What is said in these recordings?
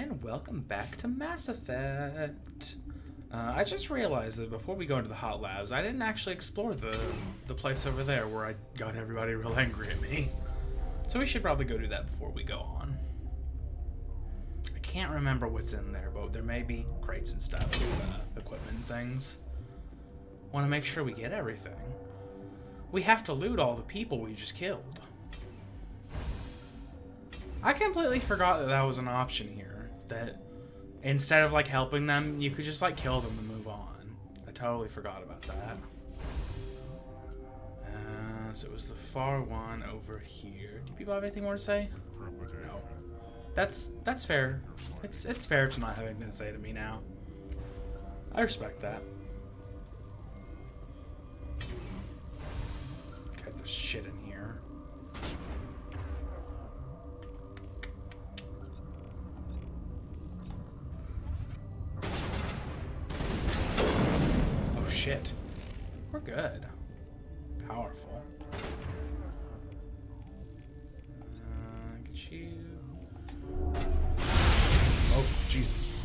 and welcome back to Mass Effect. I just realized that before we go into the hot labs, I didn't actually explore the place over there where I got everybody real angry at me. So we should probably go do that before we go on. I can't remember what's in there, but there may be crates and stuff, equipment and things. Want to make sure we get everything. We have to loot all the people we just killed. I completely forgot that that was an option here. That instead of like helping them, you could just like kill them and move on. I totally forgot about that. So it was the far one over here. Do people have anything more to say? No. That's fair. It's fair to not have anything to say to me now. I respect that. Okay, there's shit in here. Oh shit. We're good. Powerful. Get you. Oh, Jesus.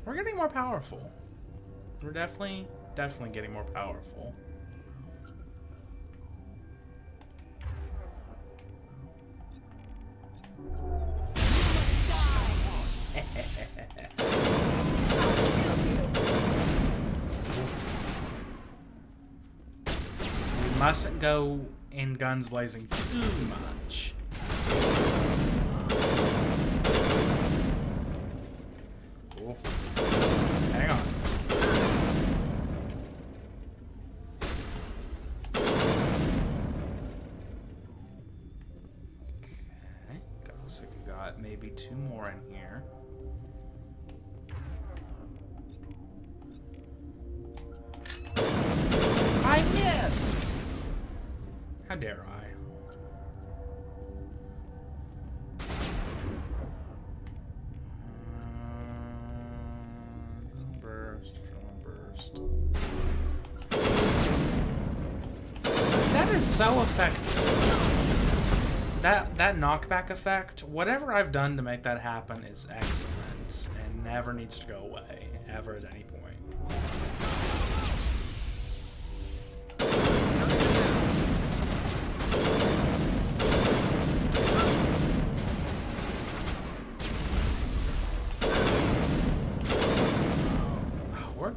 We're getting more powerful. We're definitely getting more powerful. We mustn't go in guns blazing too much. Cool. Hang on. Okay, looks like we got maybe two more in here. I missed! How dare I? Burst. That is so effective. That knockback effect, whatever I've done to make that happen is excellent and never needs to go away, ever at any point.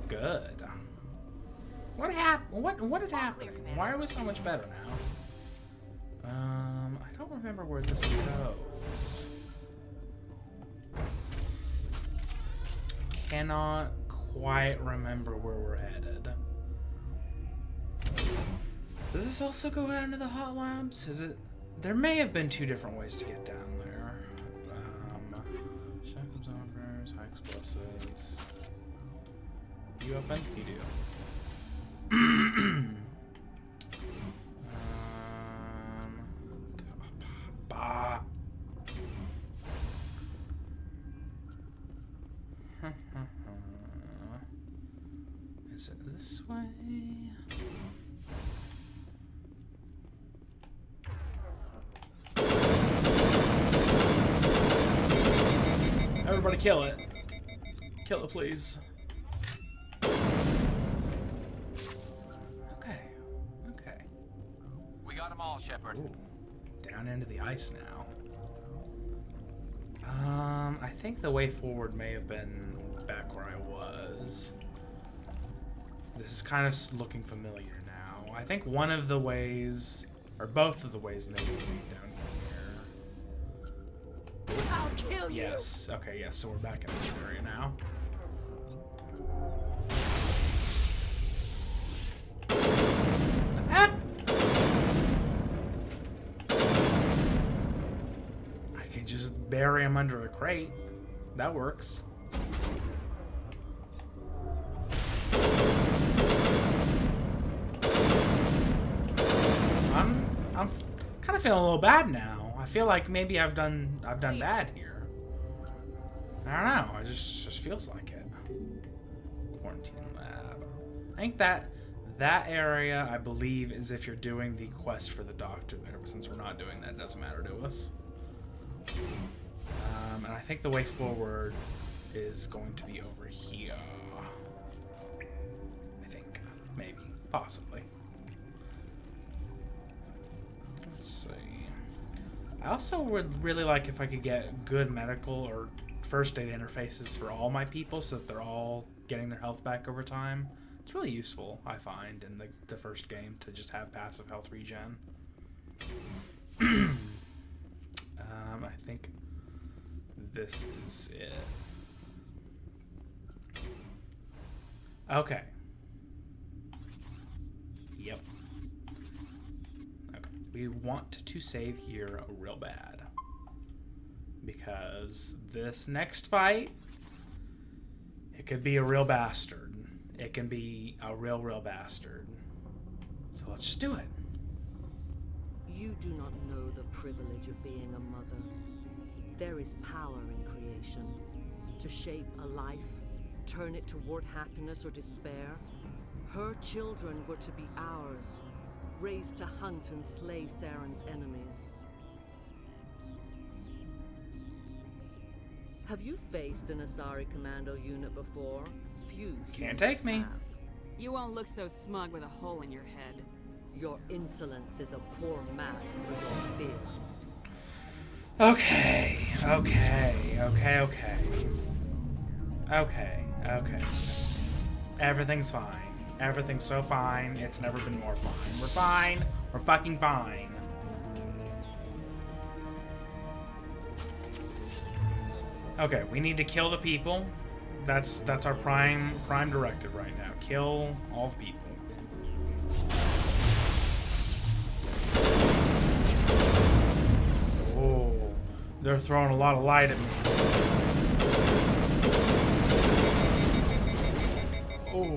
Good. What happened? What is happening? Why are we so much better now? I don't remember where this goes. Cannot quite remember where we're headed. Does this also go out into the hot labs? Is it? There may have been two different ways to get down there. Shock absorbers, high explosives. You open? You do. Bah. Is it this way? Everybody kill it. Kill it, please. Shepard. Ooh, down into the ice now. I think the way forward may have been back where I was. This is kind of looking familiar now. I think one of the ways, or both of the ways, may be down here. I'll kill you. Yes. Okay. Yes. So we're back in this area now. Just bury him under a crate. That works. I'm kind of feeling a little bad now. I feel like maybe I've done bad here. I don't know. It just feels like it. Quarantine lab. I think that area, I believe, is if you're doing the quest for the doctor there. But since we're not doing that, it doesn't matter to us. think the way forward is going to be over here. I think. Maybe. Possibly. Let's see. I also would really like if I could get good medical or first aid interfaces for all my people so that they're all getting their health back over time. It's really useful, I find, in the first game to just have passive health regen. I think this is it. Okay. Yep. Okay. We want to save here real bad. Because this next fight, it could be a real bastard. It can be a real bastard. So let's just do it. You do not know the privilege of being a mother. There is power in creation. To shape a life, turn it toward happiness or despair. Her children were to be ours, raised to hunt and slay Saren's enemies. Have you faced an Asari commando unit before? Few Can't take me. have. You won't look so smug with a hole in your head. Your insolence is a poor mask for your fear. Okay. Everything's fine. Everything's so fine. It's never been more fine. We're fine. We're fucking fine. Okay, we need to kill the people. That's our prime directive right now. Kill all the people. Oh, they're throwing a lot of light at me. Oh.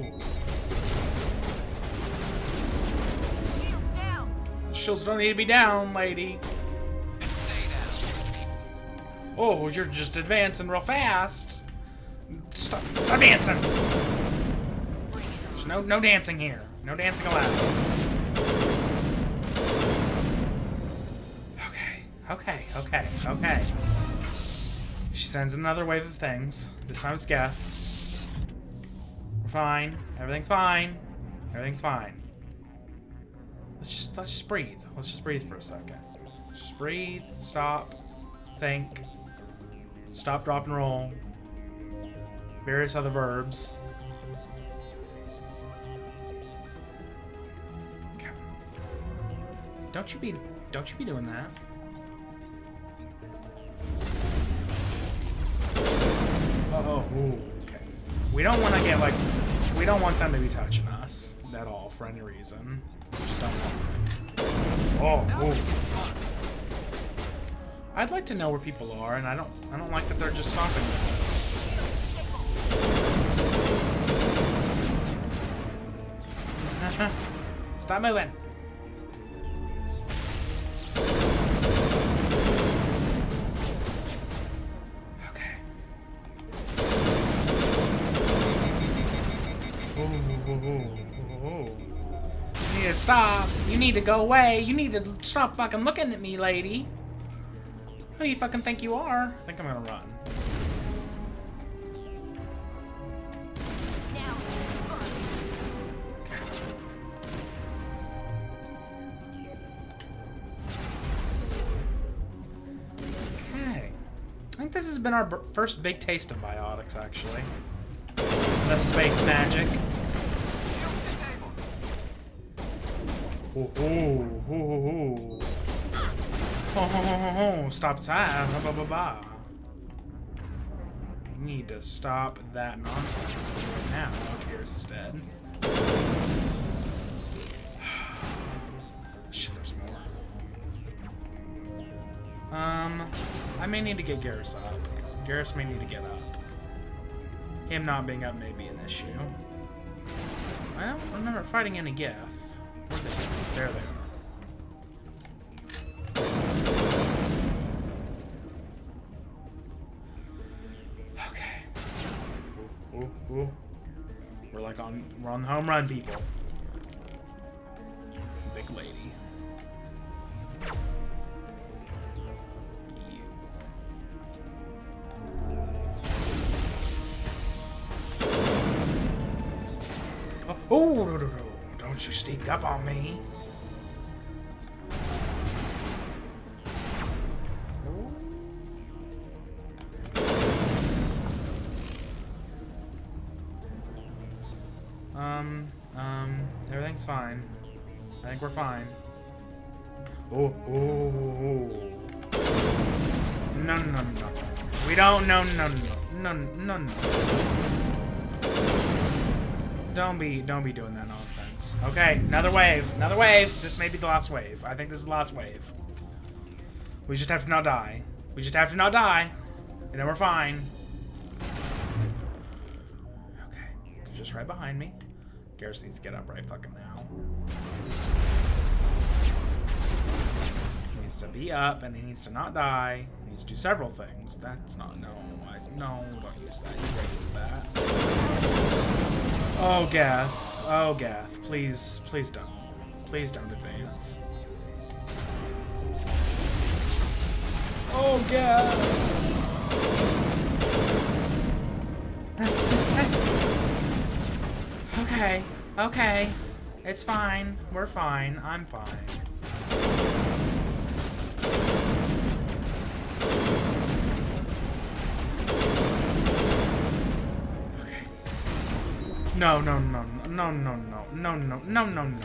Shields down! Shields don't need to be down, lady. And stay down. Oh, you're just advancing real fast. Stop dancing. There's no dancing here. No dancing allowed. Okay. She sends another wave of things. This time it's Geth. We're fine. Everything's fine. Everything's fine. Let's just breathe. Let's just breathe for a second. Just breathe. Stop. Think. Stop, drop, and roll. Various other verbs. Okay. Don't you be doing that. Oh, okay. We don't want to get we don't want them to be touching us at all for any reason. We just don't want them. Oh. I'd like to know where people are, and I don't like that they're just stopping them. Stop moving. Okay. You need to stop. You need to go away. You need to stop fucking looking at me, lady. Who do you fucking think you are? I think I'm gonna run. Now it's fun. Okay. I think this has been our first big taste of biotics, actually. The space magic. Shield disabled. Ooh. Stop time. You need to stop that nonsense right now. Gears is dead. Shit, there's more. I may need to get Garrus up. Garrus may need to get up. Him not being up may be an issue. I don't remember fighting any Geth. Where are they? There they are. Ooh. We're on the home run, people. Big lady. You. Oh, no, no, no. Don't you sneak up on me. Everything's fine. I think we're fine. Oh, oh, oh. No, no, no. We don't, no, no, no, no, no, no. Don't be doing that nonsense. Okay, another wave, another wave. This may be the last wave. I think this is the last wave. We just have to not die. We just have to not die. And then we're fine. Okay, they're just right behind me. Garrus needs to get up right fucking now. He needs to be up and he needs to not die. He needs to do several things. That's not, no, no, don't use that. You wasted that. Oh, Gath. Oh, Gath. Please, please don't. Please don't advance. Oh, Gath. Okay, okay. It's fine. We're fine. I'm fine. Okay. No, no, no, no, no, no, no, no, no, no, no.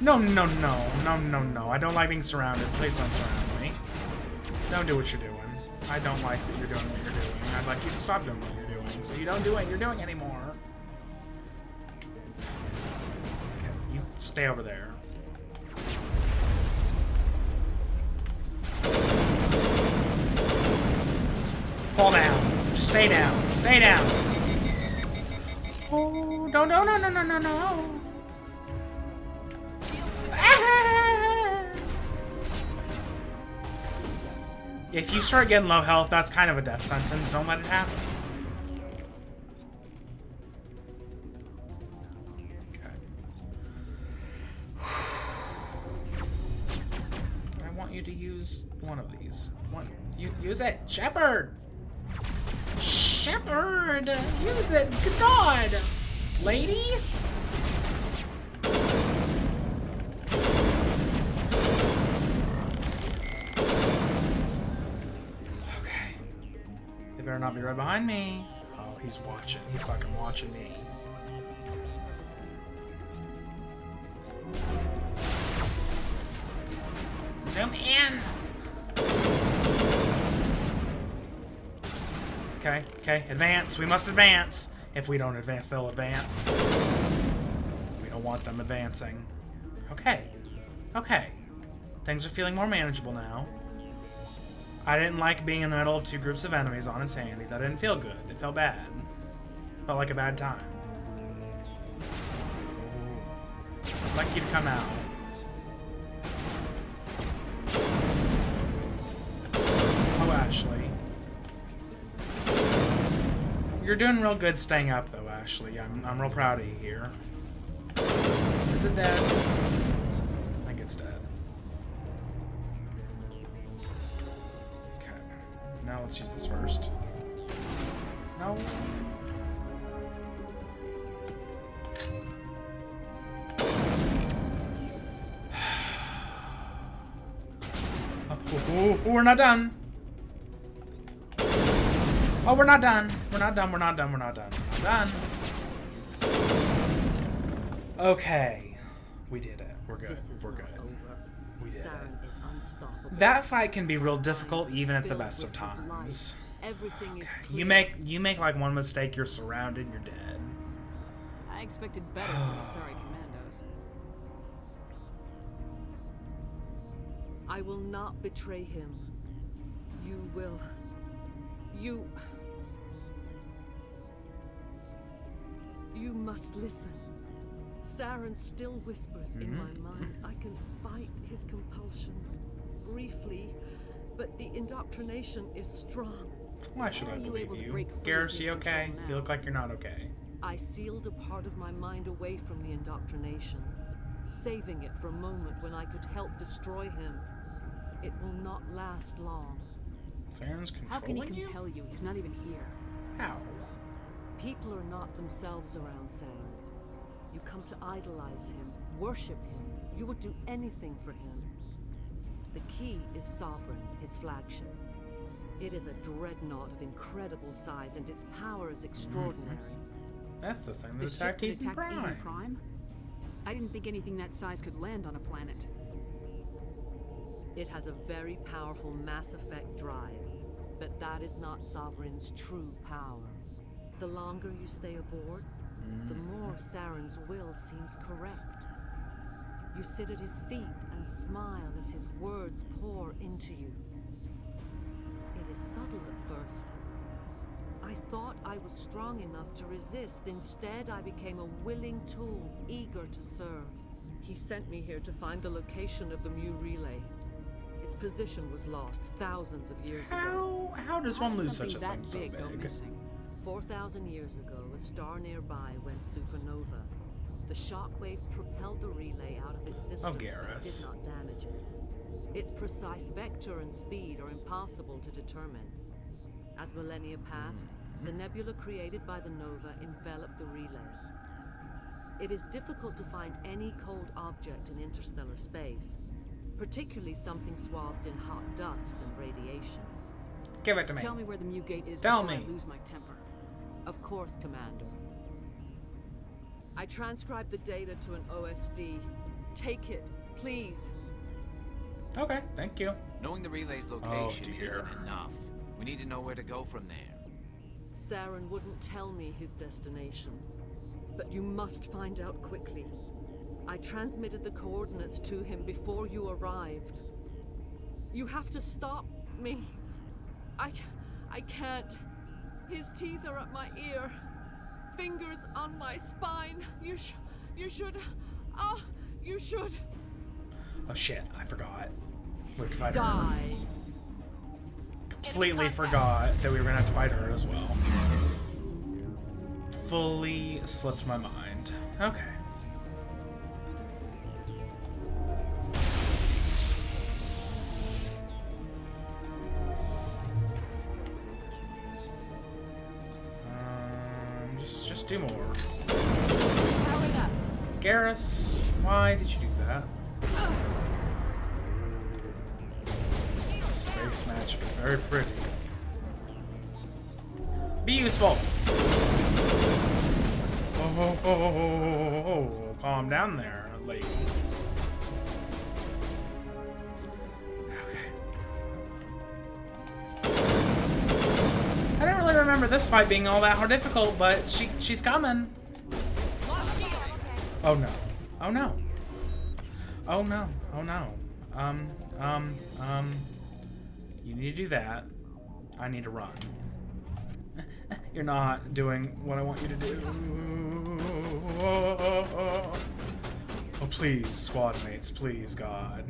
No, no, no, no, no, no. I don't like being surrounded. Please don't surround me. Don't do what you're doing. I don't like that you're doing what you're doing. I'd like you to stop doing what you're doing so you don't do what you're doing anymore. Stay over there. Fall down. Just stay down. Stay down. Oh, no, no, no, no, no, no, no. Ah! If you start getting low health, that's kind of a death sentence. Don't let it happen. To use one of these. Use it, Shepard. Shepard, use it. Good God, lady. Okay. They better not be right behind me. Oh, he's watching. He's fucking watching me. Zoom in. Okay, okay, advance. We must advance. If we don't advance, they'll advance. We don't want them advancing. Okay, okay. Things are feeling more manageable now. I didn't like being in the middle of two groups of enemies on Insanity. That didn't feel good. It felt bad. Felt like a bad time. Ooh. I'd like you to come out. Oh, Ashley. You're doing real good staying up, though, Ashley. I'm real proud of you here. Is it dead? I think it's dead. Okay. Now let's use this first. No. Oh, we're not done. Oh, we're not done. We're not done. We're not done. We're not done. We're not done. Okay. We did it. We're good. We're good. We did it. That fight can be real difficult even at the best of times. Everything is You make like one mistake, you're surrounded, you're dead. I expected better from the sorry commandos. I will not betray him. You will. You must listen. Saren still whispers in my mind. I can fight his compulsions briefly, but the indoctrination is strong. Why should I believe you? Garrus, you okay? You look like you're not okay. I sealed a part of my mind away from the indoctrination, saving it for a moment when I could help destroy him. It will not last long. Saren's controlling How can he you? compel you? He's not even here. How? People are not themselves around Saren. You come to idolize him, worship him. You would do anything for him. The key is Sovereign, his flagship. It is a dreadnought of incredible size, and its power is extraordinary. That's the thing that The ship attacked that Eden attacked Eden Prime. Prime? I didn't think anything that size could land on a planet. It has a very powerful Mass Effect drive, but that is not Sovereign's true power. The longer you stay aboard, the more Saren's will seems correct. You sit at his feet and smile as his words pour into you. It is subtle at first. I thought I was strong enough to resist. Instead, I became a willing tool, eager to serve. He sent me here to find the location of the Mu relay. Its position was lost thousands of years ago. How does one lose such a Something thing that so big go big? missing? 4,000 years ago, a star nearby went supernova. The shockwave propelled the relay out of its system, but Garrus. did not damage it. Its precise vector and speed are impossible to determine. As millennia passed, the nebula created by the nova enveloped the relay. It is difficult to find any cold object in interstellar space, particularly something swathed in hot dust and radiation. Give it to me. Tell me where the Mu Gate is Tell before me. I lose my temper. Of course, Commander. I transcribed the data to an OSD. Take it, please. Okay, thank you. Knowing the relay's location dear. isn't enough. We need to know where to go from there. Saren wouldn't tell me his destination. But you must find out quickly. I transmitted the coordinates to him before you arrived. You have to stop me. I can't. His teeth are at my ear. Fingers on my spine. You should. Oh, you should. Oh shit, I forgot. We have to fight her. Die. Completely forgot that we were gonna have to fight her as well. Fully slipped my mind. Okay. Just do more. Garrus, why did you do that? The space magic is very pretty. Be useful. Oh, calm down there, lady. Okay. I don't really remember this fight being all that hard difficult, but she's coming. Oh no. Oh no. Oh no. Oh no. You need to do that. I need to run. You're not doing what I want you to do. Oh, please, squad mates, please, God.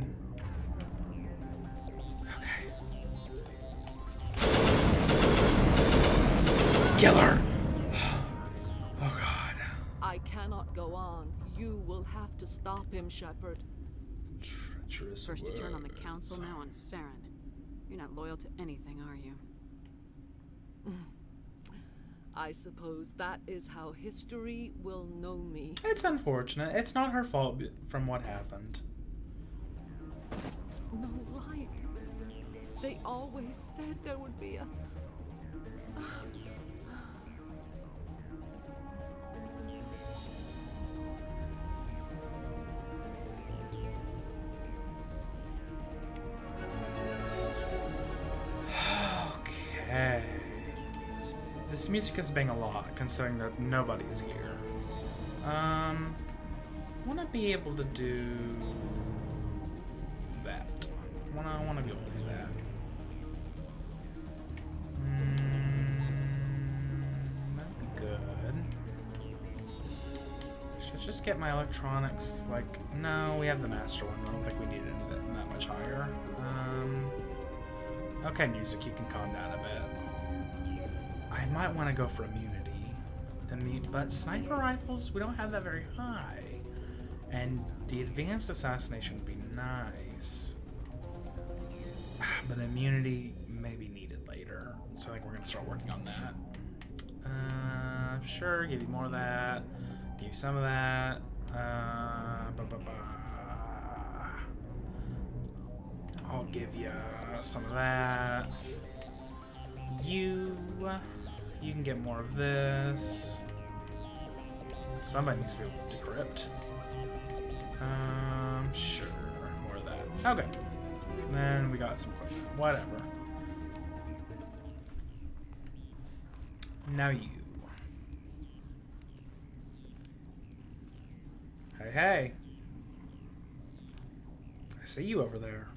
Okay. Kill her! Oh, God. I cannot go on. You will have to stop him, Shepard. Treacherous First you turn on the words. council, now on Saren. You're not loyal to anything, are you? I suppose that is how history will know me. It's unfortunate. It's not her fault from what happened. No light. They always said there would be a... Okay. This music is being a lot, considering that nobody is here. Wanna be able to do that. Wanna be able to do that. That'd be good. Should I just get my electronics, like, no, we have the master one. I don't think we need anything that much higher. Okay, music, you can calm down a bit. I might want to go for immunity, but sniper rifles, we don't have that very high, and the advanced assassination would be nice, but immunity may be needed later, so I think we're gonna start working on that. Sure, give you more of that. Give you some of that. I'll give you some of that. You can get more of this. Somebody needs to be able to decrypt. Sure, more of that. Okay. And then we got some equipment. Whatever. Now you. Hey, hey. I see you over there.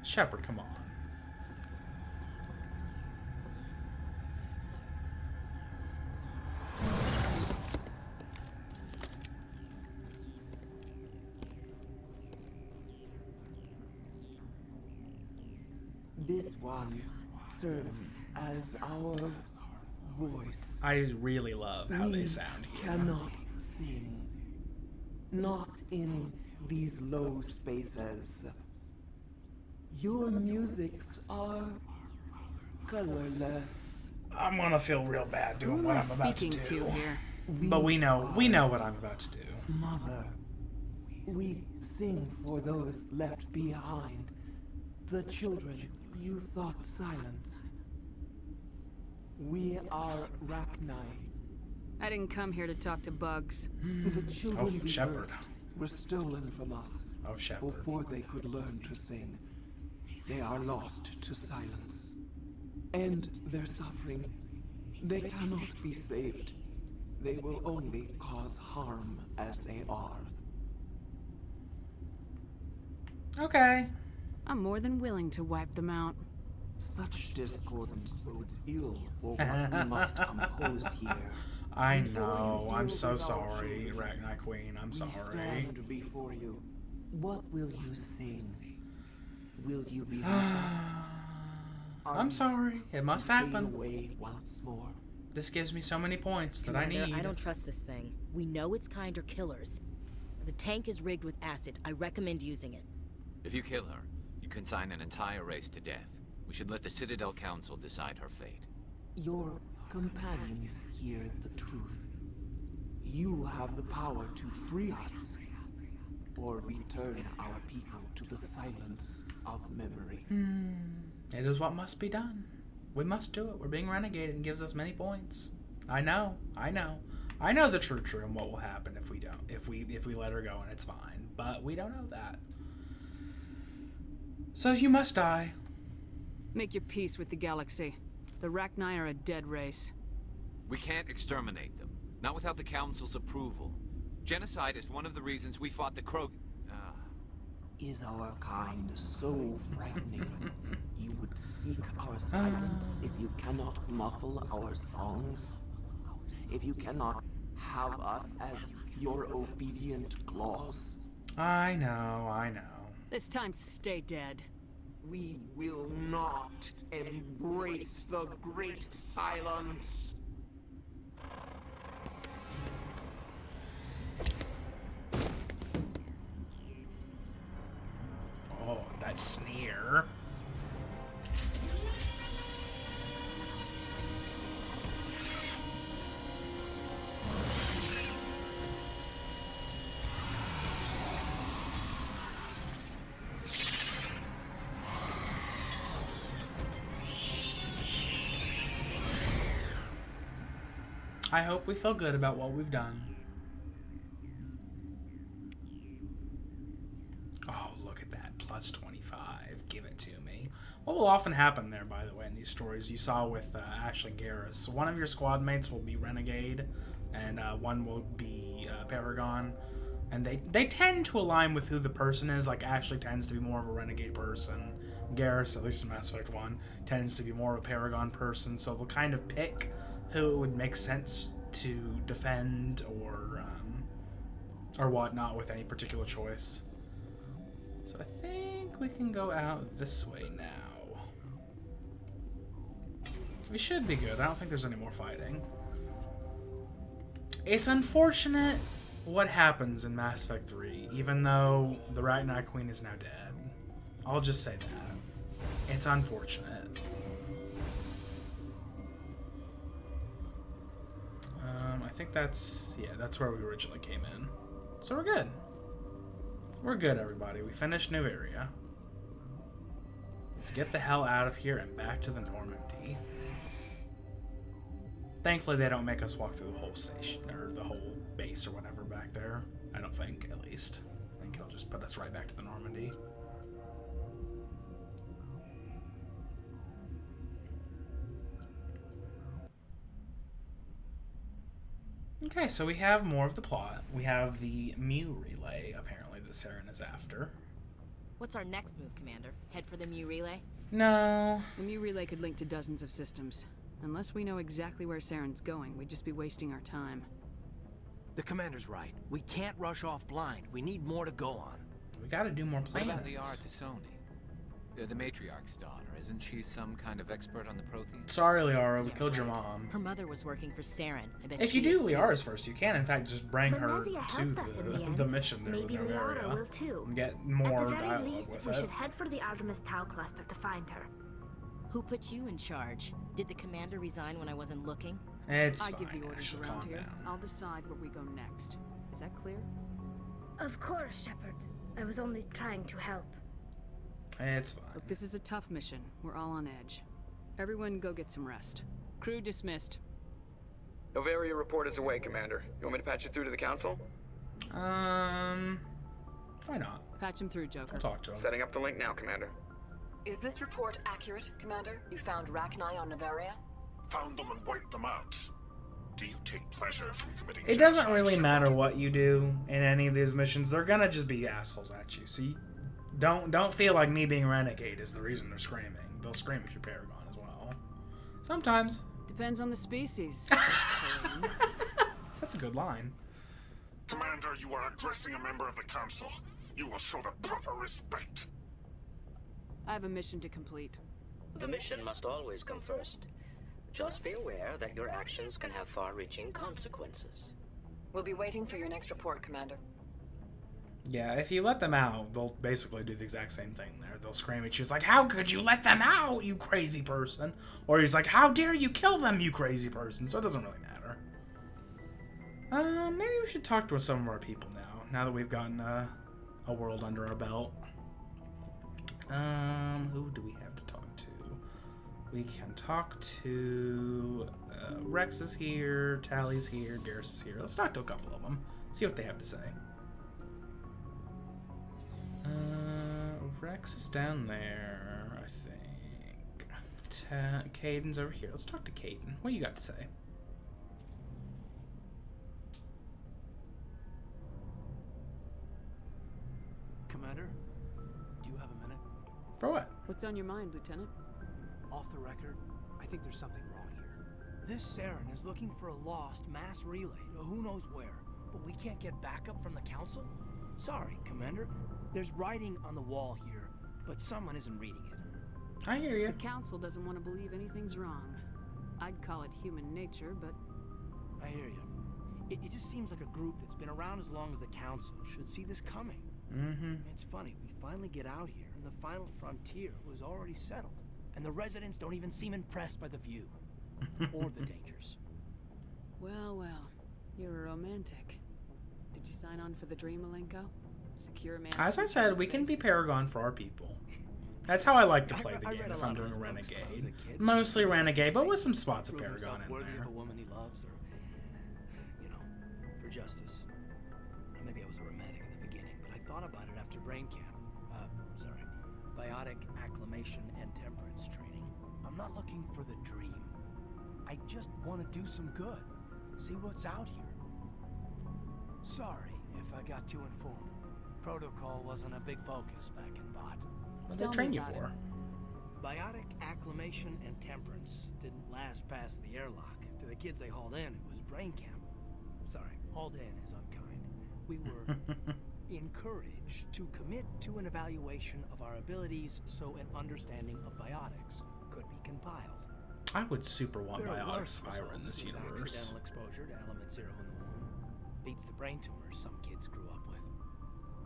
Shepard, come on. This one serves as our voice. I really love how they sound here. Cannot sing. Not in these low spaces. Your musics are colorless. I'm gonna feel real bad doing Who what am I I'm about to speaking do. to here? But we know what I'm about to do. Mother, we sing for those left behind. The children you thought silenced. We are Rachni. I didn't come here to talk to bugs. The children we Shepard. birthed were stolen from us Oh, Shepard. before they could learn to sing. They are lost to silence. And their suffering, they cannot be saved. They will only cause harm as they are. Okay. I'm more than willing to wipe them out. Such discordance bodes ill for what we must compose here. I Before you know. I'm deal so with our sorry, children, Rachni Queen. I'm We sorry. stand before you. What will you sing? Will you release us? I'm sorry. It must To fade happen. away once more. This gives me so many points that I Commander, need. I don't trust this thing. We know its kind are killers. The tank is rigged with acid. I recommend using it. If you kill her, you consign an entire race to death. We should let the Citadel Council decide her fate. Your companions hear the truth. You have the power to free us, or return our people to the silence of memory. It is what must be done. We must do it. We're being renegaded and gives us many points. I know. I know the true and what will happen if we don't. If we let her go and it's fine. But we don't know that. So you must die. Make your peace with the galaxy. The Rachni are a dead race. We can't exterminate them, not without the Council's approval. Genocide is one of the reasons we fought the Krog... Is our kind so frightening? You would seek our silence if you cannot muffle our songs? If you cannot have us as your obedient claws? I know. This time, stay dead. We will not embrace the great silence. Oh, that sneer. I hope we feel good about what we've done. Oh, look at that. Plus 25. Give it to me. What will often happen there, by the way, in these stories, you saw with Ashley Garrus. One of your squad mates will be Renegade, and one will be Paragon. And they tend to align with who the person is. Like, Ashley tends to be more of a Renegade person. Garrus, at least in Mass Effect 1, tends to be more of a Paragon person. So they'll kind of pick who it would make sense to defend or whatnot with any particular choice. So I think we can go out this way now. We should be good. I don't think there's any more fighting. It's unfortunate what happens in Mass Effect 3, even though the Rachni Queen is now dead. I'll just say that. It's unfortunate. I think that's where we originally came in. So we're good. We're good, everybody. We finished Noveria. Let's get the hell out of here and back to the Normandy. Thankfully, they don't make us walk through the whole station, or the whole base or whatever back there. I don't think, at least. I think it'll just put us right back to the Normandy. Okay, so we have more of the plot. We have the Mu relay, apparently, that Saren is after. What's our next move, Commander? Head for the Mu relay? No. The Mu relay could link to dozens of systems. Unless we know exactly where Saren's going, we'd just be wasting our time. The Commander's right. We can't rush off blind. We need more to go on. We gotta do more What planets. about Liara T'Soni? The matriarch's daughter. Isn't she some kind of expert on the Protheans? Sorry, Liara, we Yeah, killed your right. mom. Her mother was working for Saren. I bet If she you do is too. Liara's first, you can, in fact, just bring her Benezia to helped us in the end. the mission there Maybe with Liara Noveria. will too. And get At more the very dialogue least, with we it. should head for the Artemis Tau cluster to find her. Who put you in charge? Did the Commander resign when I wasn't looking? It's I fine, give the orders Ashley, around calm here. down. I'll decide where we go next. Is that clear? Of course, Shepard. I was only trying to help. It's fine. Look, this is a tough mission. We're all on edge. Everyone go get some rest. Crew dismissed. Noveria report is away, Commander. You want me to patch it through to the Council? Why not? Patch him through, Joker. I'll talk to him. Setting up the link now, Commander. Is this report accurate, Commander? You found Rachni on Noveria? Found them and wiped them out. Do you take pleasure from committing It doesn't genocide, really Shepard? matter what you do in any of these missions. They're gonna just be assholes at you. So you don't feel like me being renegade is the reason they're screaming. They'll scream if you're Paragon as well. Sometimes. Depends on the species. That's a good line. Commander, you are addressing a member of the Council. You will show the proper respect. I have a mission to complete. The mission must always come first. Just be aware that your actions can have far-reaching consequences. We'll be waiting for your next report, Commander. Yeah, if you let them out, they'll basically do the exact same thing there. They'll scream at you. It's like, how could you let them out, you crazy person? Or he's like, how dare you kill them, you crazy person? So it doesn't really matter. Maybe we should talk to some of our people now that we've gotten a world under our belt. Who do we have to talk to? We can talk to Rex is here, Tally's here, Garrus is here. Let's talk to a couple of them. See what they have to say. Rex is down there, I think. Caden's over here. Let's talk to Caden. What you got to say? Commander, do you have a minute? For what? What's on your mind, Lieutenant? Off the record, I think there's something wrong here. This Saren is looking for a lost mass relay to who knows where, but we can't get backup from the Council? Sorry, Commander. There's writing on the wall here, but someone isn't reading it. I hear you. The Council doesn't want to believe anything's wrong. I'd call it human nature, but... I hear you. It just seems like a group that's been around as long as the Council should see this coming. It's funny, we finally get out here, and the final frontier was already settled. And the residents don't even seem impressed by the view. Or the dangers. Well, well. You're a romantic. Did you sign on for the dream, Malenko? Secure man. As I said, we can be Paragon for our people. That's how I like to play the game if I'm doing a Renegade. Mostly Renegade, but with some spots of Paragon in worthy there. of a woman he loves, or, you know, for justice. Or maybe I was a romantic in the beginning, but I thought about it after brain camp. Biotic acclimation and temperance training. I'm not looking for the dream. I just want to do some good. See what's out here. Sorry if I got too informal. Protocol wasn't a big focus back in Bot. What they train you for? Biotic acclimation and temperance didn't last past the airlock. To the kids they hauled in, it was brain camp. Sorry, hauled in is unkind. We were encouraged to commit to an evaluation of our abilities so an understanding of biotics could be compiled. I would super want There are Biotics worse if I were in this results with universe. accidental exposure to element 0 in the womb. Beats the brain tumors some kids grew up with.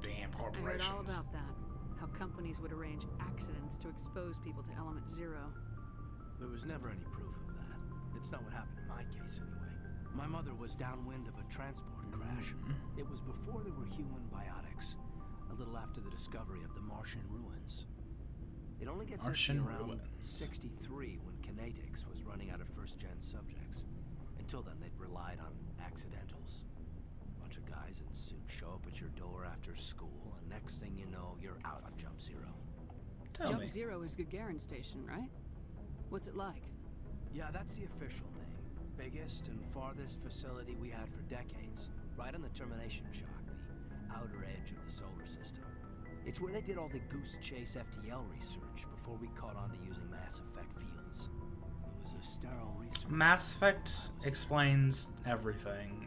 Damn I heard all corporations. about that. How companies would arrange accidents to expose people to element zero. There was never any proof of that. It's not what happened in my case, anyway. My mother was downwind of a transport crash. It was before there were human biotics. A little after the discovery of the Martian ruins. It only gets Martian into around ruins. 63 when Kinetics was running out of first-gen subjects. Until then, they'd relied on accidentals. Bunch of guys in suits show up at your door after school, and next thing you know, you're out on Jump Zero. Jump Zero is Gagarin Station, right? What's it like? Yeah, that's the official name. Biggest and farthest facility we had for decades. Right on the termination shock, the outer edge of the solar system. It's where they did all the Goose Chase FTL research before we caught on to using Mass Effect fields. It was a sterile research. Mass Effect explains everything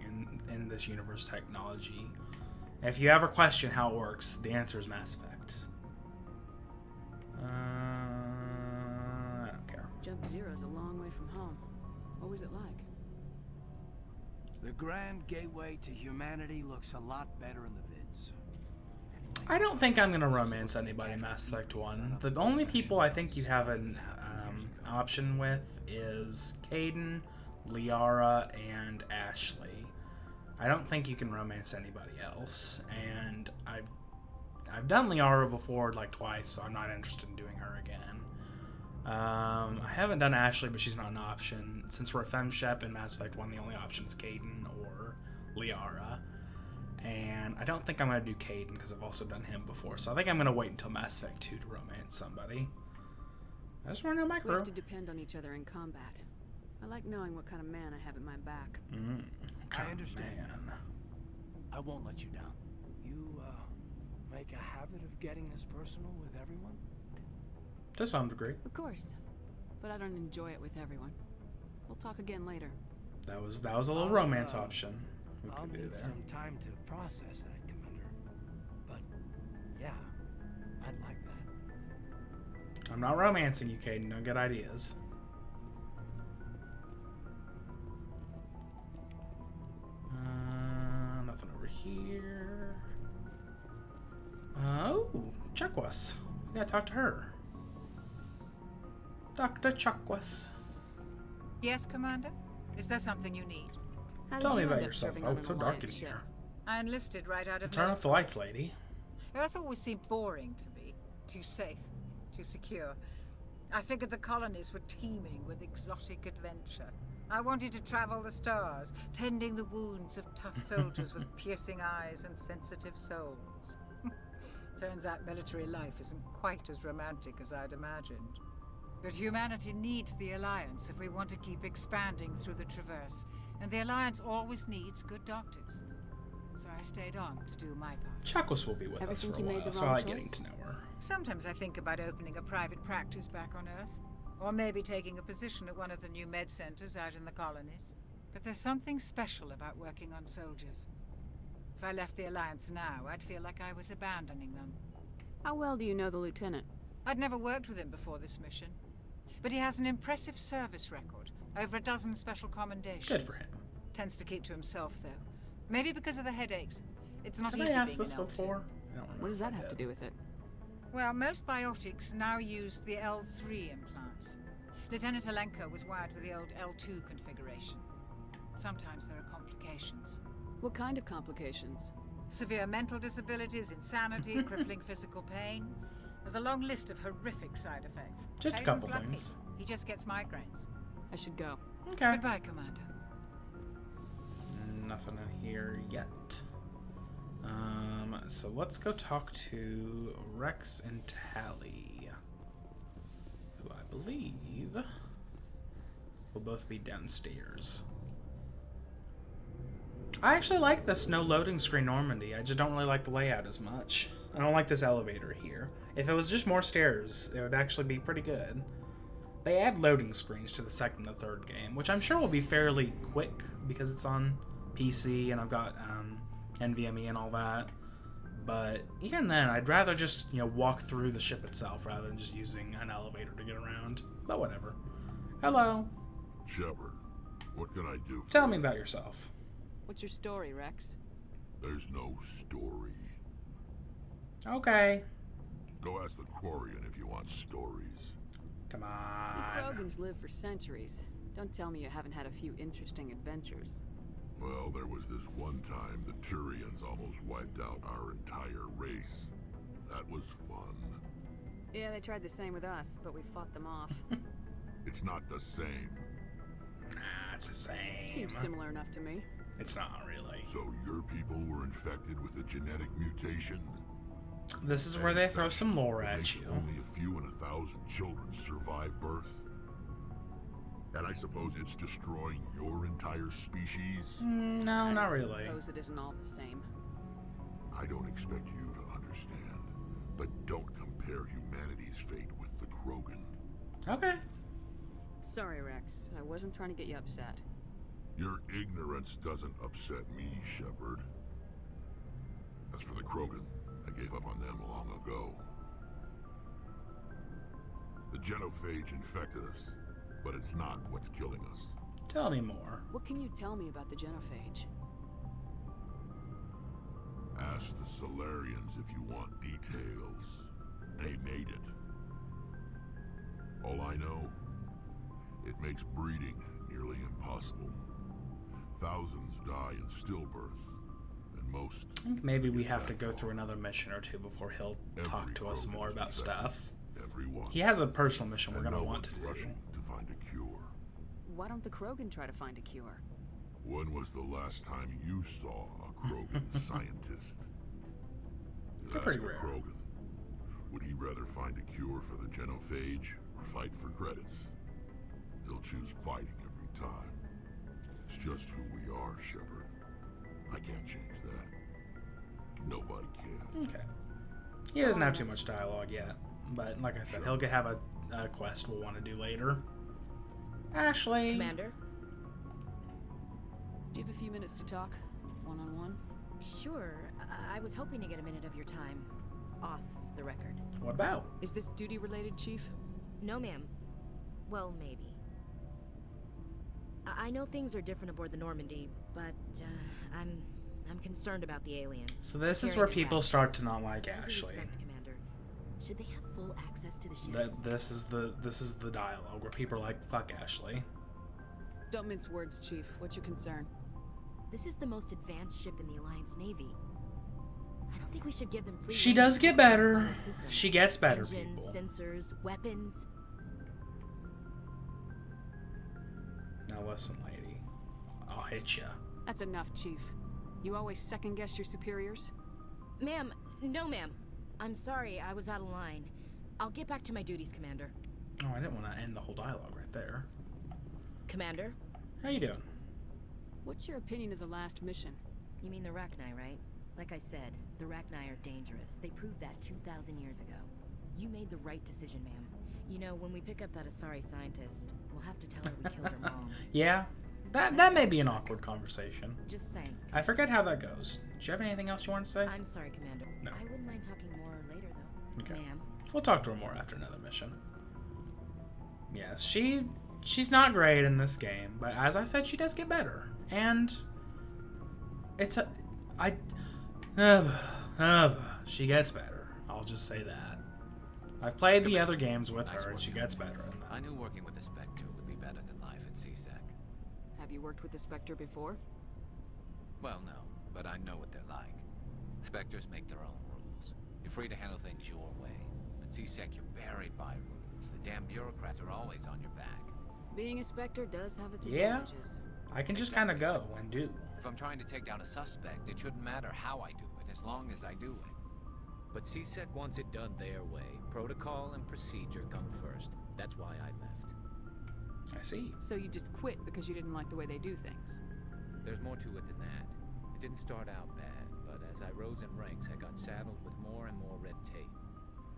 in this universe technology. If you ever question how it works, the answer is Mass Effect. I don't care. Jump Zero's a long way from home. What was it like? The grand gateway to humanity looks a lot better in the vids. I don't think I'm gonna romance anybody in Mass Effect 1. The only people I think you have an option with is Caden, Liara, and Ashley. I don't think you can romance anybody else, and I've done Liara before like twice, so I'm not interested in doing her again. I haven't done Ashley, but she's not an option. Since we're a FemShep in Mass Effect 1, the only option is Caden or Liara. And I don't think I'm going to do Caden because I've also done him before. So I think I'm going to wait until Mass Effect 2 to romance somebody. I just want to know my We crew. have to depend on each other in combat. I like knowing what kind of man I have at my back. I understand. Man. I won't let you down. You, make a habit of getting this personal with everyone? To some degree. Of course. But I don't enjoy it with everyone. We'll talk again later. That was a little romance option. I'll need some time to process that, Commander. But, yeah, I'd like that. I'm not romancing you, Caden. Don't get ideas. Nothing over here. Oh, Chuckwas. We gotta talk to her. Dr. Chuckwas. Yes, Commander? Is there something you need? Tell me about yourself. Oh, it's so dark in here. I enlisted right out of Turn off the lights, lady. Earth always seemed boring to me. Too safe. Too secure. I figured the colonies were teeming with exotic adventure. I wanted to travel the stars, tending the wounds of tough soldiers with piercing eyes and sensitive souls. Turns out military life isn't quite as romantic as I'd imagined. But humanity needs the Alliance if we want to keep expanding through the Traverse. And the Alliance always needs good doctors. So I stayed on to do my part. Chuckwas will be with us for a while, so I like getting to know her. Sometimes I think about opening a private practice back on Earth. Or maybe taking a position at one of the new med centers out in the colonies. But there's something special about working on soldiers. If I left the Alliance now, I'd feel like I was abandoning them. How well do you know the Lieutenant? I'd never worked with him before this mission. But he has an impressive service record. Over a dozen special commendations. Good for him. Tends to keep to himself, though. Maybe because of the headaches. It's not Did easy I ask being this an L2. before? I don't remember. What does that have to do with it? Well, most biotics now use the L3 implants. Lieutenant Alenko was wired with the old L2 configuration. Sometimes there are complications. What kind of complications? Severe mental disabilities, insanity, crippling physical pain. There's a long list of horrific side effects. Just a Hayden's couple lucky. things. He just gets migraines. I should go. Okay. Goodbye, Commander. Nothing in here yet. So let's go talk to Rex and Tally, who I believe will both be downstairs. I actually like this no loading screen Normandy. I just don't really like the layout as much. I don't like this elevator here. If it was just more stairs, it would actually be pretty good. They add loading screens to the second and the third game, which I'm sure will be fairly quick because it's on PC and I've got NVMe and all that. But even then, I'd rather just, walk through the ship itself rather than just using an elevator to get around. But whatever. Hello. Shepard, what can I do for Tell me about yourself. What's your story, Rex? There's no story. Okay. Go ask the Quarian if you want stories. Come You on. Krogans live for centuries. Don't tell me you haven't had a few interesting adventures. Well, there was this one time the Turians almost wiped out our entire race. That was fun. Yeah, they tried the same with us, but we fought them off. It's not the same. Nah, it's the same. Seems similar enough to me. It's not really. So your people were infected with a genetic mutation? This is where they throw some lore at you. Only a few in 1,000 children survive birth? And I suppose it's destroying your entire species? No, not really. I suppose it isn't all the same. I don't expect you to understand, but don't compare humanity's fate with the Krogan. Okay. Sorry, Rex. I wasn't trying to get you upset. Your ignorance doesn't upset me, Shepard. As for the Krogan, I gave up on them long ago. The genophage infected us, but it's not what's killing us. Tell me more. What can you tell me about the genophage? Ask the Solarians if you want details. They made it. All I know, it makes breeding nearly impossible. Thousands die in stillbirth, and most... I think maybe we have to go through another mission or two before he'll talk to us more about stuff. Everyone. He has a personal mission we're gonna want to do. Rushing to find a cure. Why don't the Krogan try to find a cure? When was the last time you saw a Krogan scientist? They're pretty Ask a rare. Krogan. Would he rather find a cure for the genophage or fight for credits? He'll choose fighting every time. It's just who we are, Shepard. I can't change that. Nobody can. Okay. He doesn't have too much dialogue yet, but like I said, he'll have a quest we'll want to do later. Ashley. Commander? Do you have a few minutes to talk? One-on-one? Sure. I was hoping to get a minute of your time. Off the record. What about? Is this duty-related, Chief? No, ma'am. Well, maybe. I know things are different aboard the Normandy, but I'm concerned about the aliens. So this is Carrying where it people out. start to not like With due Ashley. respect, Commander. Should they have full access to the ship? This is the dialogue where people are like, "Fuck Ashley." Don't mince words, Chief. What's your concern? This is the most advanced ship in the Alliance Navy. I don't think we should give them free. She rein does to get control better. final systems. She gets better, Engines, people. sensors, weapons. Now listen, lady. I'll hit ya. That's enough, Chief. You always second-guess your superiors? Ma'am, no ma'am. I'm sorry, I was out of line. I'll get back to my duties, Commander. Oh, I didn't want to end the whole dialogue right there. Commander? How you doing? What's your opinion of the last mission? You mean the Rachni, right? Like I said, the Rachni are dangerous. They proved that 2,000 years ago. You made the right decision, ma'am. You know, when we pick up that Asari scientist, we'll have to tell her we killed her mom. Yeah, that may be an awkward conversation. Just saying. I forget how that goes. Do you have anything else you want to say? I'm sorry, Commander. No. I wouldn't mind talking more later, though. Okay. Ma'am. We'll talk to her more after another mission. Yes, she's not great in this game, but as I said, she does get better. And it's she gets better. I'll just say that. I've played the other games with her, and she gets better in I them. knew working with the Spectre would be better than life at CSEC. Have you worked with the Spectre before? Well, no, but I know what they're like. Spectres make their own rules. You're free to handle things your way. At CSEC, you're buried by rules. The damn bureaucrats are always on your back. Being a Spectre does have its Yeah. advantages. I can just kind of go and do. If I'm trying to take down a suspect, it shouldn't matter how I do it, as long as I do it. But CSEC wants it done their way. Protocol and procedure come first. That's why I left. I see. So you just quit because you didn't like the way they do things? There's more to it than that. It didn't start out bad, but as I rose in ranks, I got saddled with more and more red tape.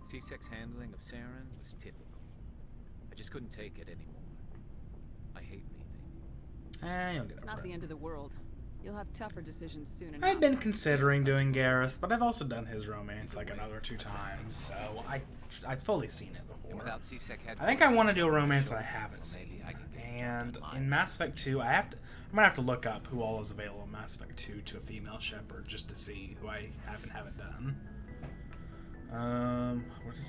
CSEC's handling of Saren was typical. I just couldn't take it anymore. I hate leaving. You'll get It's over not it. the end of the world. You'll have tougher decisions soon enough. I've been considering doing Garrus, but I've also done his romance like another 2 times, so I've fully seen it And before. without CSEC I think I want to do a romance that I haven't seen. Maybe I can get And in Mass Effect 2, I'm gonna have to look up who all is available in Mass Effect 2 to a female Shepard just to see who I haven't done. What did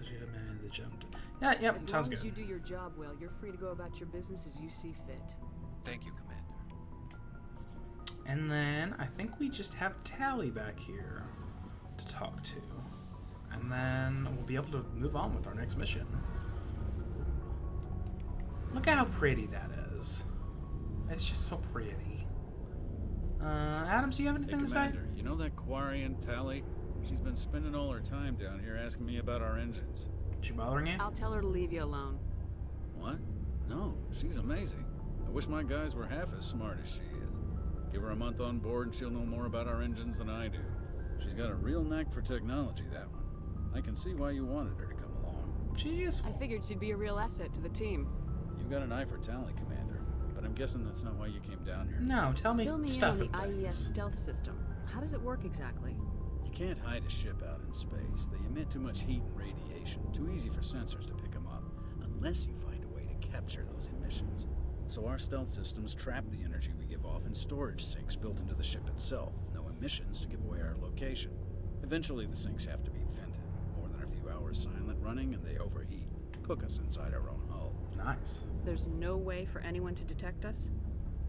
you man the jump? Yeah, yep, As sounds long as good. you do your job well, you're free to go about your business as you see fit. Thank you, Commander. And then I think we just have Tally back here to talk to. And then we'll be able to move on with our next mission. Look at how pretty that is. It's just so pretty. Adams, do you have anything to say? Commander, you know that Quarian, Tally? She's been spending all her time down here asking me about our engines. Is she bothering you? I'll tell her to leave you alone. What? No, she's amazing. I wish my guys were half as smart as she is. Give her a month on board and she'll know more about our engines than I do. She's got a real knack for technology, that one. I can see why you wanted her to come along. She's useful. I figured she'd be a real asset to the team. You've got an eye for Tally, Commander. But I'm guessing that's not why you came down here. No, tell me Fill me stuff in on and the IES things. stealth system. How does it work exactly? You can't hide a ship out in space. They emit too much heat and radiation. Too easy for sensors to pick them up. Unless you find a way to capture those emissions. So our stealth systems trap the energy we give off in storage sinks built into the ship itself. No emissions to give away our location. Eventually the sinks have to be vented. More than a few hours silent running and they overheat. Cook us inside our own hull. Nice. There's no way for anyone to detect us?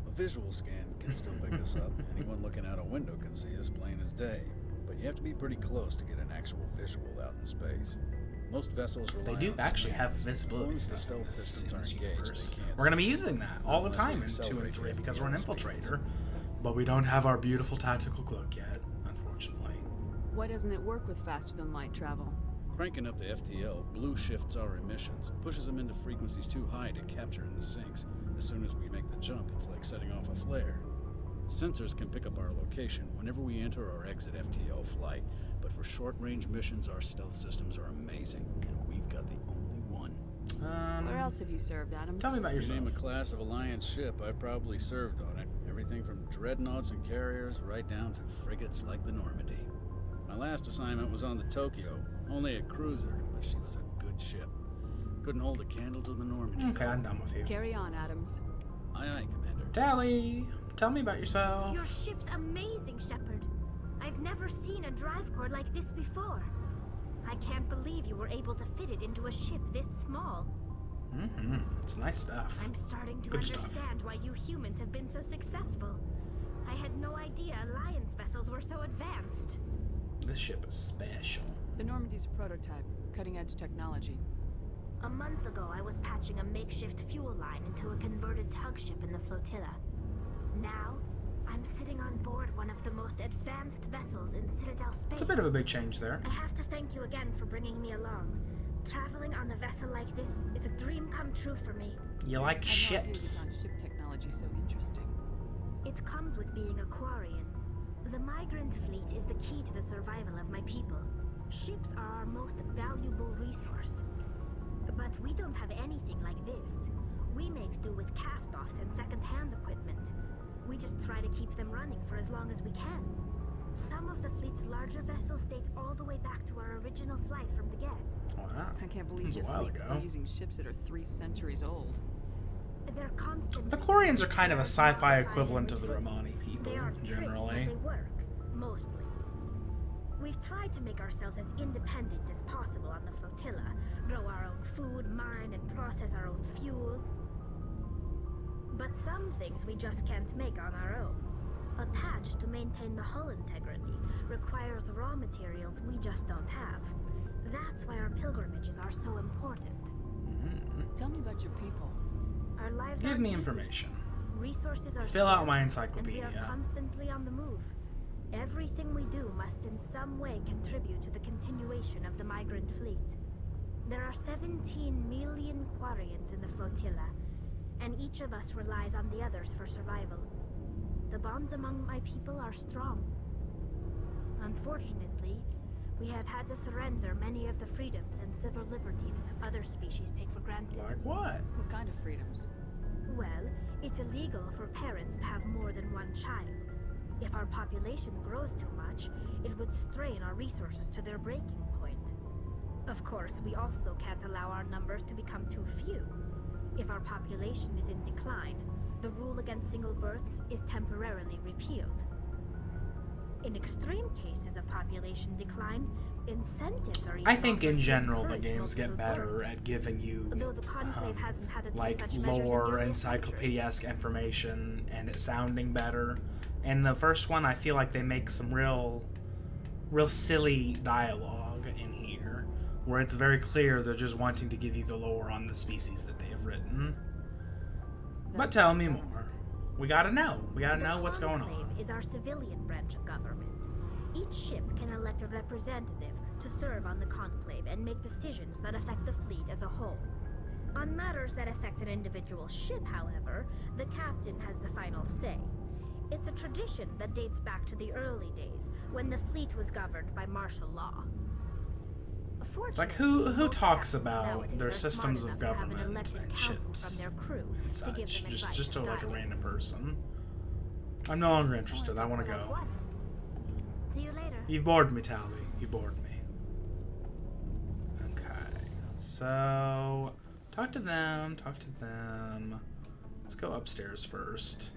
A visual scan can still pick us up. Anyone looking out a window can see us plain as day. But you have to be pretty close to get an actual visual out in space. Most vessels rely They do on actually have scanners. visibility As long as the stuff in stealth this systems aren't engaged, universe. they can't We're gonna see be us. using that all the Unless we time in 2 and accelerate 3 it because we're an beyond speed. infiltrator. But we don't have our beautiful tactical cloak yet, unfortunately. Why doesn't it work with faster than light travel? Cranking up the FTL, blue shifts our emissions, pushes them into frequencies too high to capture in the sinks. As soon as we make the jump, it's like setting off a flare. Sensors can pick up our location whenever we enter or exit FTL flight, but for short-range missions, our stealth systems are amazing, and we've got the only one. Where else have you served, Adams? Tell me about You yourself. name a class of Alliance ship, I've probably served on it. Everything from dreadnoughts and carriers right down to frigates like the Normandy. My last assignment was on the Tokyo, only a cruiser, but she was a good ship. Couldn't hold a candle to the Normandy. Okay, I'm done with you. Carry on, Adams. Aye, aye, Commander. Tally, tell me about yourself. Your ship's amazing, Shepard. I've never seen a drive core like this before. I can't believe you were able to fit it into a ship this small. It's nice stuff. I'm starting to Good stuff. understand why you humans have been so successful. I had no idea Alliance vessels were so advanced. This ship is special. The Normandy's a prototype, cutting-edge technology. A month ago, I was patching a makeshift fuel line into a converted tug ship in the flotilla. Now, I'm sitting on board one of the most advanced vessels in Citadel space. It's a bit of a big change there. I have to thank you again for bringing me along. Traveling on a vessel like this is a dream come true for me. You like I had no idea you ships. found ship technology so interesting. It comes with being a Quarian. The migrant fleet is the key to the survival of my people. Ships are our most valuable resource. But we don't have anything like this. We make do with cast-offs and second-hand equipment. We just try to keep them running for as long as we can. Some of the fleet's larger vessels date all the way back to our original flight from the Geth. Wow. I can't That believe was a your while fleet's ago. still using ships that are 3 centuries old. They're constantly... The Quarians are kind of a sci-fi equivalent of the Romani people, They aren't tricked, generally. but they work, mostly. We've tried to make ourselves as independent as possible on the flotilla, grow our own food, mine, and process our own fuel. But some things we just can't make on our own. A patch to maintain the hull integrity requires raw materials we just don't have. That's why our pilgrimages are so important. Tell me about your people. Our lives Give aren't me easy. information. Resources are Fill out scarce, my and we encyclopedia. are constantly on the move. Everything we do must in some way contribute to the continuation of the migrant fleet. There are 17 million Quarians in the flotilla, and each of us relies on the others for survival. The bonds among my people are strong. Unfortunately, we have had to surrender many of the freedoms and civil liberties other species take for granted. Like what? What kind of freedoms? Well, it's illegal for parents to have more than one child. If our population grows too much, it would strain our resources to their breaking point. Of course, we also can't allow our numbers to become too few. If our population is in decline, the rule against single births is temporarily repealed. In extreme cases of population decline, incentives are even I think offered in to general the encourage games get multiple better births. at giving you Though the Conclave hasn't had to take like such measures in lore, nearly a encyclopedia-esque information, and it sounding better. And the first one, I feel like they make some real silly dialogue in here, where it's very clear they're just wanting to give you the lore on the species that they have written. But tell me more. We gotta know. We gotta know what's going on. The Conclave is our civilian branch of government. Each ship can elect a representative to serve on the Conclave and make decisions that affect the fleet as a whole. On matters that affect an individual ship, however, the captain has the final say. It's a tradition that dates back to the early days, when the fleet was governed by martial law. Like, who talks about their systems of government and ships and such? Just to like a random person. I'm no longer interested. I want to go. See you later. You've bored me, Tally. You bored me. Okay. So, talk to them. Talk to them. Let's go upstairs first.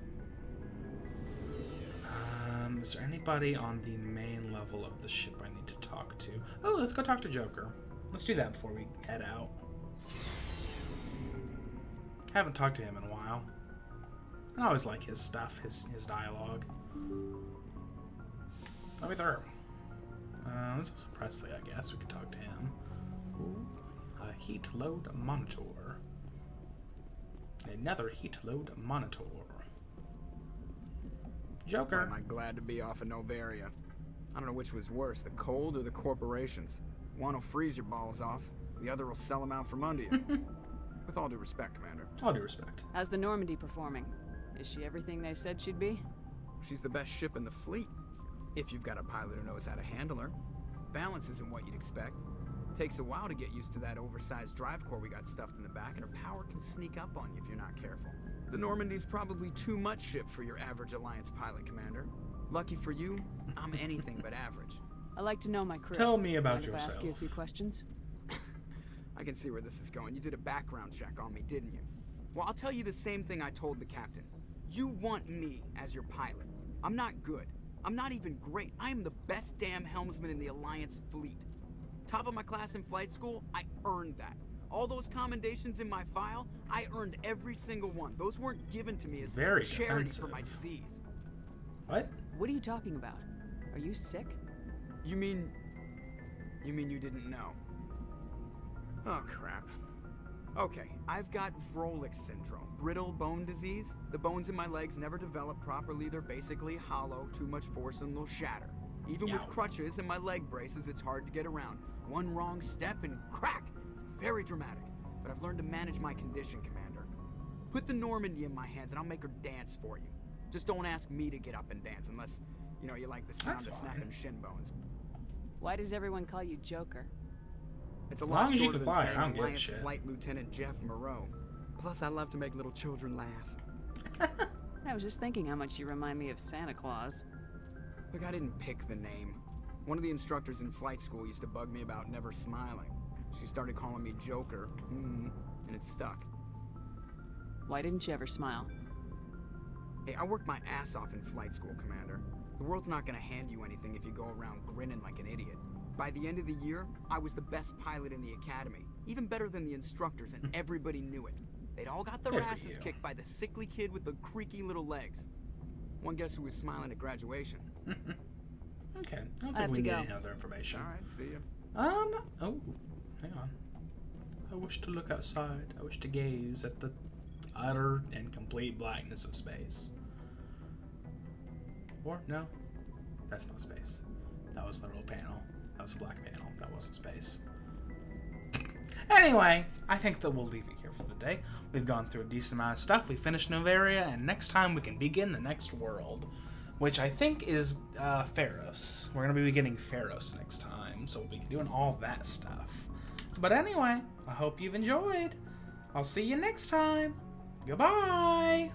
Is there anybody on the main level of the ship I need to talk to? Oh, let's go talk to Joker. Let's do that before we head out. Haven't talked to him in a while. I always like his stuff, his dialogue. I'll be there. There's also Presley, I guess. We could talk to him. Ooh, a heat load monitor. Another heat load monitor. Joker. Why am I glad to be off of Novaria? I don't know which was worse, the cold or the corporations. One will freeze your balls off, the other will sell them out from under you. With all due respect, Commander. All due respect. How's the Normandy performing? Is she everything they said she'd be? She's the best ship in the fleet. If you've got a pilot who knows how to handle her. Balance isn't what you'd expect. Takes a while to get used to that oversized drive core we got stuffed in the back, and her power can sneak up on you if you're not careful. The Normandy's probably too much ship for your average Alliance pilot, Commander. Lucky for you, I'm anything but average. I like to know my crew. Tell me about Mind if yourself. I ask you a few questions? I can see where this is going. You did a background check on me, didn't you? Well, I'll tell you the same thing I told the captain. You want me as your pilot. I'm not good. I'm not even great. I am the best damn helmsman in the Alliance fleet. Top of my class in flight school, I earned that. All those commendations in my file, I earned every single one. Those weren't given to me as charity for my disease. What? What are you talking about? Are you sick? You mean you didn't know? Oh, crap. Okay, I've got Vrolik syndrome, brittle bone disease. The bones in my legs never develop properly. They're basically hollow, too much force and they'll shatter. Even with crutches and my leg braces, it's hard to get around. One wrong step and crack! It's very dramatic, but I've learned to manage my condition, Commander. Put the Normandy in my hands and I'll make her dance for you. Just don't ask me to get up and dance unless, you know, you like the sound of snapping shin bones. Why does everyone call you Joker? It's a lot shorter than saying I don't give a Alliance shit. Flight Lieutenant Jeff Moreau. Plus, I love to make little children laugh. I was just thinking how much you remind me of Santa Claus. Look, I didn't pick the name. One of the instructors in flight school used to bug me about never smiling. She started calling me Joker, and it stuck. Why didn't you ever smile? Hey, I worked my ass off in flight school, Commander. The world's not gonna hand you anything if you go around grinning like an idiot. By the end of the year, I was the best pilot in the academy. Even better than the instructors, and everybody knew it. They'd all got their asses kicked by the sickly kid with the creaky little legs. One guess who was smiling at graduation. Okay, I don't think we need any other information. Alright, see ya. Oh, hang on. I wish to look outside. I wish to gaze at the utter and complete blackness of space. Or, no, that's not space. That was the little panel. That was a black panel. That wasn't space. Anyway, I think that we'll leave it here for the day. We've gone through a decent amount of stuff. We finished Novaria, and next time we can begin the next world, which I think is Pharos. We're going to be beginning Pharos next time, so we'll be doing all that stuff. But anyway, I hope you've enjoyed. I'll see you next time. Goodbye!